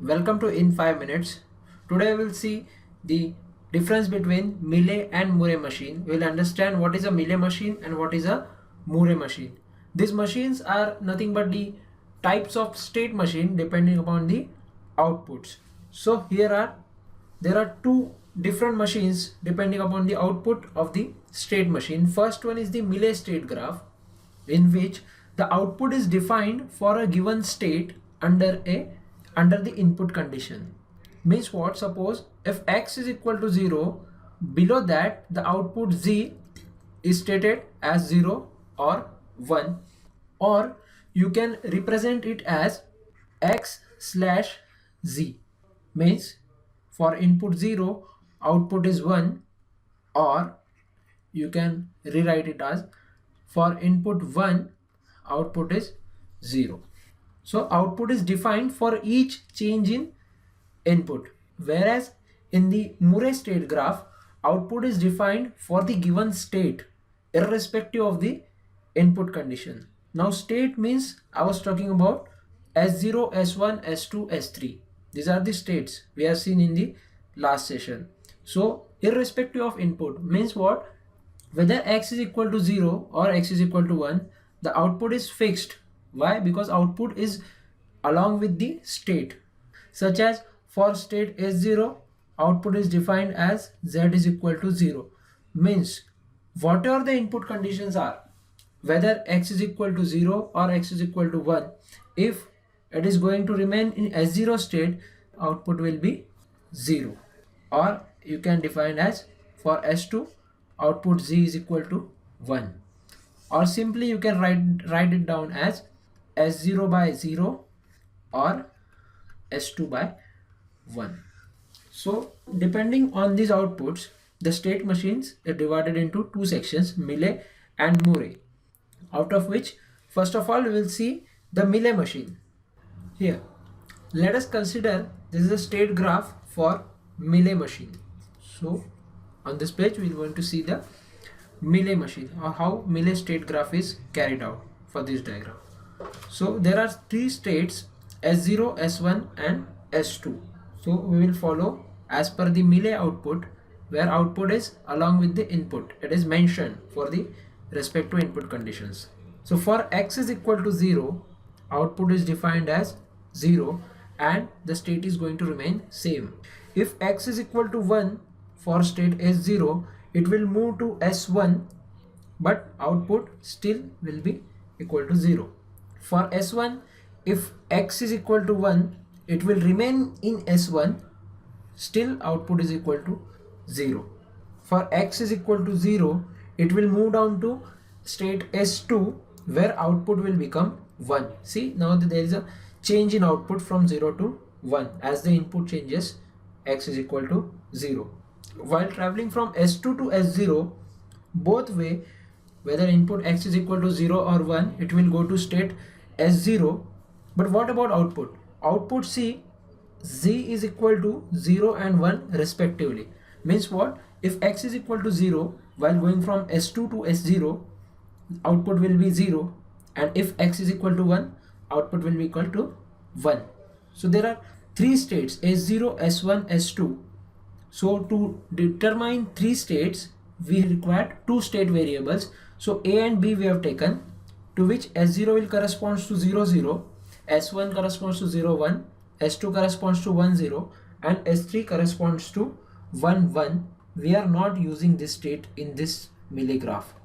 welcome to In 5 Minutes. Today we'll see the difference between Mealy and Murray machine. We'll understand what is a Mealy machine and what is a Murray machine. These machines are nothing but the types of state machine depending upon the outputs. So there are two different machines depending upon the output of the state machine. First one is the Mealy state graph, in which the output is defined for a given state under the input condition. Means what? Suppose if x is equal to 0, below that the output z is stated as 0 or 1, or you can represent it as x slash z. Means for input 0 output is 1, or you can rewrite it as for input 1 output is 0. So output is defined for each change in input, whereas in the Murray state graph output is defined for the given state irrespective of the input condition. Now state means I was talking about S0, S1, S2, S3. These are the states we have seen in the last session. So irrespective of input means what? Whether x is equal to 0 or x is equal to 1, the output is fixed. Why? Because output is along with the state. Such as for state S0, output is defined as z is equal to 0. Means whatever the input conditions are, whether x is equal to 0 or x is equal to 1, if it is going to remain in S0 state, output will be 0. Or you can define as for S2, output z is equal to 1. Or simply you can write it down as S0 by 0 or S2 by 1. So depending on these outputs, the state machines are divided into two sections, Mealy and Murray. Out of which, first of all, we will see the Mealy machine. Here, let us consider this is a state graph for Mealy machine. So on this page, we are going to see the Mealy machine, or how Mealy state graph is carried out for this diagram. So there are three states, S0, S1 and S2. So we will follow as per the Mealy output, where output is along with the input. It is mentioned for the respective input conditions. So for x is equal to 0, output is defined as 0 and the state is going to remain same. If x is equal to 1, for state S0, it will move to S1, but output still will be equal to 0. For S1, if x is equal to 1, it will remain in S1, still output is equal to 0. For x is equal to 0, it will move down to state S2, where output will become 1. See, now there is a change in output from 0 to 1 as the input changes, x is equal to 0. While traveling from S2 to S0, both way, whether input x is equal to 0 or 1, it will go to state S0. But what about output? Output see, z is equal to 0 and 1 respectively. Means what? If x is equal to 0, while going from S2 to S0, output will be 0. And if x is equal to 1, output will be equal to 1. So there are three states, S0, S1, S2. So to determine three states, we require two state variables. So a and b we have taken, to which S0 will corresponds to 0, 0, S1 corresponds to 0, 1, S2 corresponds to 1, 0, and S3 corresponds to 1, 1. We are not using this state in this Mealy graph.